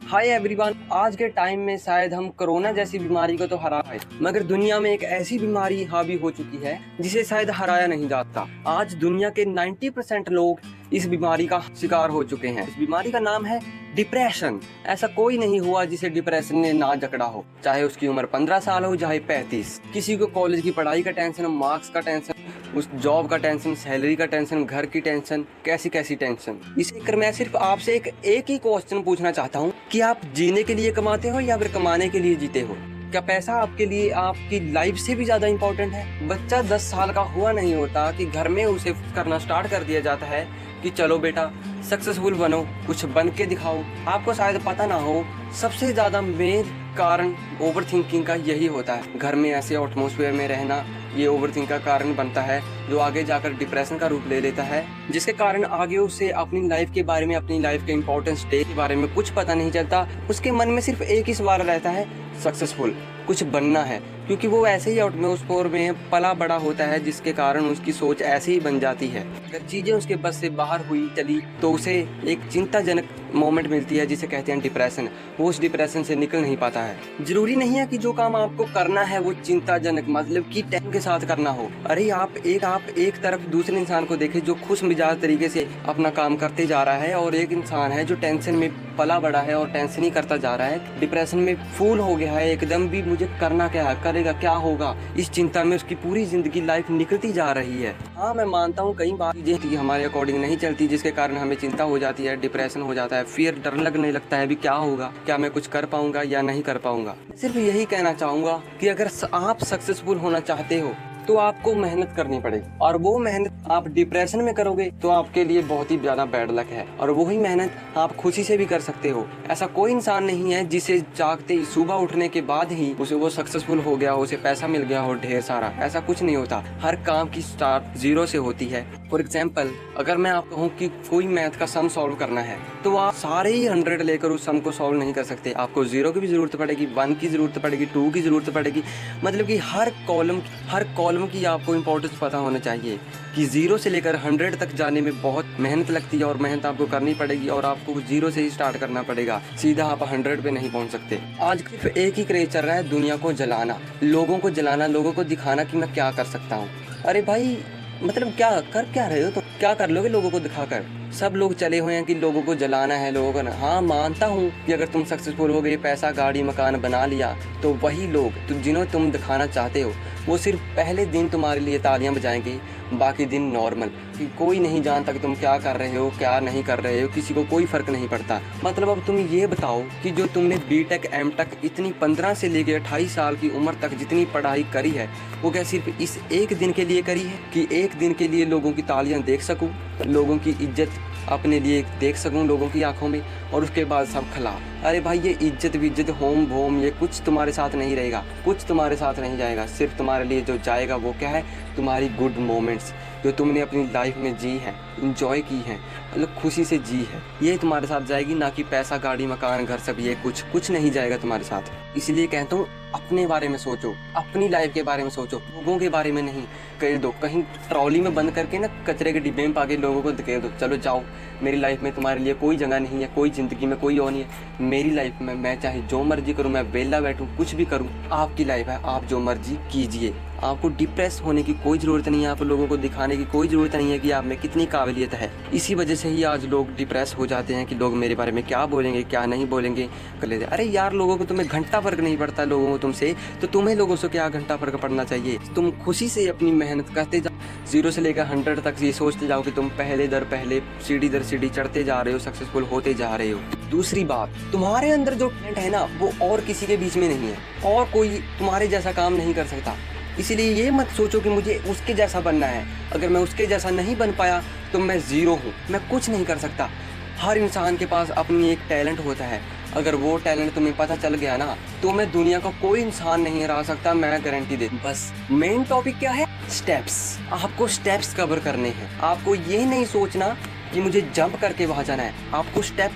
Hi everyone, आज के time में शायद हम कोरोना जैसी बीमारी को तो हरा पाए, मगर दुनिया में एक ऐसी बीमारी हावी हो चुकी है जिसे शायद हराया नहीं जाता। आज दुनिया के 90% लोग इस बीमारी का शिकार हो चुके हैं। इस बीमारी का नाम है डिप्रेशन। ऐसा कोई नहीं हुआ जिसे डिप्रेशन ने ना जकड़ा हो, चाहे उसकी उम्र 15 साल हो चाहे 35। किसी को कॉलेज की पढ़ाई का टेंशन, मार्क्स का टेंशन, उस जॉब का टेंशन, सैलरी का टेंशन, घर की टेंशन, कैसी कैसी टेंशन। इसी कर मैं सिर्फ आपसे एक ही क्वेश्चन पूछना चाहता हूँ कि आप जीने के लिए कमाते हो या फिर कमाने के लिए जीते हो? क्या पैसा आपके लिए आपकी लाइफ से भी ज्यादा इंपॉर्टेंट है? बच्चा 10 साल का हुआ नहीं होता कि घर में उसे करना स्टार्ट कर दिया जाता है कि चलो बेटा सक्सेसफुल बनो, कुछ बन के दिखाओ। आपको शायद पता ना हो, सबसे ज्यादा मेन कारण ओवर थिंकिंग का यही होता है। घर में ऐसे एटमॉस्फेयर में रहना ये ओवर थिंकिंग का कारण बनता है, जो आगे जाकर डिप्रेशन का रूप ले लेता है, जिसके कारण आगे उसे अपनी लाइफ के बारे में, अपनी लाइफ के इंपॉर्टेंट स्टेज के बारे में कुछ पता नहीं चलता। उसके मन में सिर्फ एक ही सवाल रहता है, सक्सेसफुल, कुछ बनना है, क्योंकि वो ऐसे ही एटमॉस्फेयर में पला बड़ा होता है, जिसके कारण उसकी सोच ऐसे ही बन जाती है। अगर चीजें उसके बस से बाहर हुई चली तो उसे एक चिंताजनक मोमेंट मिलती है जिसे कहते हैं डिप्रेशन। वो उस डिप्रेशन से निकल नहीं पाता है। जरूरी नहीं है कि जो काम आपको करना है वो चिंताजनक मतलब कि टेंशन के साथ करना हो। अरे आप एक तरफ दूसरे इंसान को देखें जो खुश मिजाज तरीके से अपना काम करते जा रहा है, और एक इंसान है जो टेंशन में पला बड़ा है और टेंशन ही करता जा रहा है, डिप्रेशन में फूल हो गया है एकदम भी। मुझे करना क्या है, करेगा क्या होगा, इस चिंता में उसकी पूरी जिंदगी लाइफ निकलती जा रही है। हाँ, मैं मानता हूँ कई बार चीजें हमारे अकॉर्डिंग नहीं चलती, जिसके कारण हमें चिंता हो जाती है, डिप्रेशन हो जाता है, फिर डर लगने लगता है अभी क्या होगा, क्या मैं कुछ कर पाऊंगा या नहीं कर पाऊंगा। सिर्फ यही कहना चाहूंगा कि अगर आप सक्सेसफुल होना चाहते हो तो आपको मेहनत करनी पड़ेगी, और वो मेहनत आप डिप्रेशन में करोगे तो आपके लिए बहुत ही ज्यादा बैड लक है। और वही मेहनत आप खुशी से भी कर सकते हो। ऐसा कोई इंसान नहीं है जिसे जागते ही सुबह उठने के बाद ही उसे वो सक्सेसफुल हो गया हो, उसे पैसा मिल गया हो ढेर सारा। ऐसा कुछ नहीं होता। हर काम की स्टार्ट जीरो से होती है। फॉर एग्जाम्पल, अगर मैं आपको कहूँ कि कोई मैथ का सम सॉल्व करना है तो आप सारे ही 100 लेकर उस सम को सॉल्व नहीं कर सकते। आपको 0 की भी जरूरत पड़ेगी, 1 की जरूरत पड़ेगी, 2 की जरूरत पड़ेगी। मतलब कि हर कॉलम की आपको इंपॉर्टेंस पता होना चाहिए कि 0 से लेकर 100 तक जाने में बहुत मेहनत लगती है, और मेहनत आपको करनी पड़ेगी, और आपको 0 से ही स्टार्ट करना पड़ेगा। सीधा आप 100 पे नहीं पहुंच सकते। आज सिर्फ एक ही क्रेज चल रहा है, दुनिया को जलाना, लोगों को जलाना, लोगों को दिखाना कि मैं क्या कर सकता हूँ। अरे भाई, मतलब क्या रहे हो? तो क्या कर लोगे लोगों को दिखाकर? सब लोग चले हुए हैं कि लोगों को जलाना है, लोगों को। हाँ, मानता हूँ कि अगर तुम सक्सेसफुल हो गए, पैसा, गाड़ी, मकान बना लिया, तो वही लोग जिन्हें तुम दिखाना चाहते हो वो सिर्फ पहले दिन तुम्हारे लिए तालियां बजाएंगे, बाकी दिन नॉर्मल। कि कोई नहीं जानता कि तुम क्या कर रहे हो, क्या नहीं कर रहे हो, किसी को कोई फर्क नहीं पड़ता। मतलब अब तुम ये बताओ कि जो तुमने B.Tech M.Tech इतनी 15 से लेकर 28 साल की उम्र तक जितनी पढ़ाई करी है, वो क्या सिर्फ इस एक दिन के लिए करी है कि एक दिन के लिए लोगों की तालियां देख सकूं, लोगों की इज्जत अपने लिए देख सकूं लोगों की आंखों में, और उसके बाद सब खिलाफ? अरे भाई, ये इज्जत विज्जत, होम भोम, ये कुछ तुम्हारे साथ नहीं रहेगा, कुछ तुम्हारे साथ नहीं जाएगा। सिर्फ तुम्हारे लिए जो जाएगा वो क्या है, तुम्हारी गुड मोमेंट्स जो तुमने अपनी लाइफ में जी हैं, इंजॉय की हैं, मतलब खुशी से जी है, ये तुम्हारे साथ जाएगी। ना कि पैसा, गाड़ी, मकान, घर, सब ये कुछ नहीं जाएगा तुम्हारे साथ। इसलिए कहता हूँ, अपने बारे में सोचो, अपनी लाइफ के बारे में सोचो, लोगों के बारे में नहीं। कह दो कहीं ट्रॉली में बंद करके ना, कचरे के डिब्बे में पाके लोगों को कह दो, चलो जाओ, मेरी लाइफ में तुम्हारे लिए कोई जगह नहीं है, कोई जिंदगी में कोई और नहीं है। मेरी लाइफ में मैं चाहे जो मर्जी करूँ, मैं वेला बैठूँ, कुछ भी करूँ, आपकी लाइफ है, आप जो मर्जी कीजिए। आपको डिप्रेस होने की कोई ज़रूरत नहीं है, आप लोगों को दिखाने की कोई ज़रूरत नहीं है कि आप में कितनी काबिलियत है। इसी वजह से ही आज लोग डिप्रेस हो जाते हैं कि लोग मेरे बारे में क्या बोलेंगे, क्या नहीं बोलेंगे, कर लेते। अरे यार, लोगों को तुम्हें घंटा फर्क नहीं पड़ता लोगों को तुमसे, तो तुम्हें लोगों से क्या घंटा फर्क पड़ना चाहिए? तुम खुशी से अपनी मेहनत करते जाओ, 0 से लेकर 100 तक ये सोचते जाओ कि तुम पहले दर पहले, सीढ़ी दर सीढ़ी चढ़ते जा रहे हो, सक्सेसफुल होते जा रहे हो। दूसरी बात, तुम्हारे अंदर जो टैलेंट है ना, वो और किसी के बीच में नहीं है, और कोई तुम्हारे जैसा काम नहीं कर सकता। इसीलिए ये मत सोचो कि मुझे उसके जैसा बनना है। अगर मैं उसके जैसा नहीं बन पाया तो मैं 0 हूँ, मैं कुछ नहीं कर सकता। हर इंसान के पास अपनी एक टैलेंट होता है। अगर वो टैलेंट तुम्हें पता चल गया ना, तो मैं दुनिया का कोई इंसान नहीं हरा सकता, मैं गारंटी दे। बस मेन टॉपिक क्या है? स्टेप्स। आपको स्टेप्स कवर करने हैं। आपको ये नहीं सोचना कि मुझे जंप करके वहां जाना है, आपको स्टेप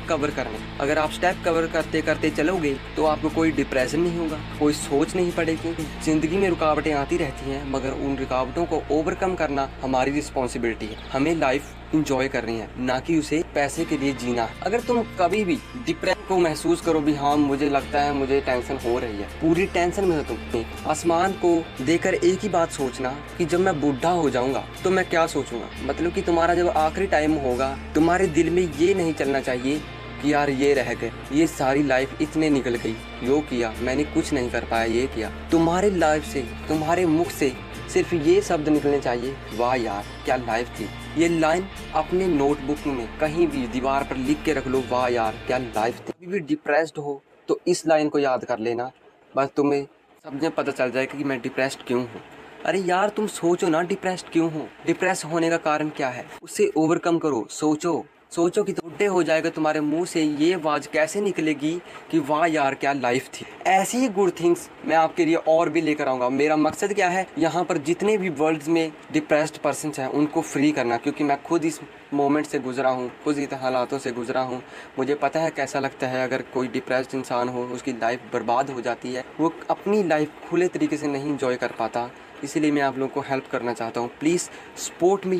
कवर करने। अगर आप स्टेप कवर करते करते चलोगे तो आपको कोई डिप्रेशन नहीं होगा, कोई सोच नहीं पड़ेगी। जिंदगी में रुकावटें आती रहती हैं, मगर उन रुकावटों को ओवरकम करना हमारी रिस्पॉन्सिबिलिटी है। हमें लाइफ इंजॉय करनी है, ना कि उसे पैसे के लिए जीना। अगर तुम कभी भी डिप्रेशन को महसूस करो भी हाँ मुझे लगता है मुझे टेंशन हो रही है, पूरी टेंशन में हो तुम, आसमान को देखकर एक ही बात सोचना कि जब मैं बूढ़ा हो जाऊंगा तो मैं क्या सोचूंगा। मतलब कि तुम्हारा जब आखिरी टाइम होगा, तुम्हारे दिल में ये नहीं चलना चाहिए कि यार ये रह गए, ये सारी लाइफ इतने निकल गई, यो किया मैंने कुछ नहीं कर पाया, ये किया। तुम्हारे लाइफ से, तुम्हारे मुख से सिर्फ ये शब्द निकलने चाहिए, वाह यार क्या लाइफ थी। ये लाइन अपने नोटबुक में कहीं भी दीवार पर लिख के रख लो, वाह यार क्या लाइफ थी। कभी भी डिप्रेस्ड हो तो इस लाइन को याद कर लेना, बस तुम्हें सब में पता चल जाएगा कि मैं डिप्रेस्ड क्यों हूँ। अरे यार तुम सोचो ना डिप्रेस्ड क्यों हो, डिप्रेस होने का कारण क्या है, उससे ओवरकम करो। सोचो कि बूढ़े हो जाएगा, तुम्हारे मुंह से ये आवाज कैसे निकलेगी कि वाह यार क्या लाइफ थी। ऐसी ही गुड थिंग्स मैं आपके लिए और भी लेकर आऊँगा। मेरा मकसद क्या है, यहाँ पर जितने भी वर्ल्ड में डिप्रेस्ड पर्सन हैं उनको फ्री करना, क्योंकि मैं खुद इस मोमेंट से गुजरा हूँ, खुद इन हालातों से गुजरा हूँ। मुझे पता है कैसा लगता है अगर कोई डिप्रेस्ड इंसान हो, उसकी लाइफ बर्बाद हो जाती है, वो अपनी लाइफ खुले तरीके से नहीं इंजॉय कर पाता। इसीलिए मैं आप लोगों को हेल्प करना चाहता हूँ। Please support me.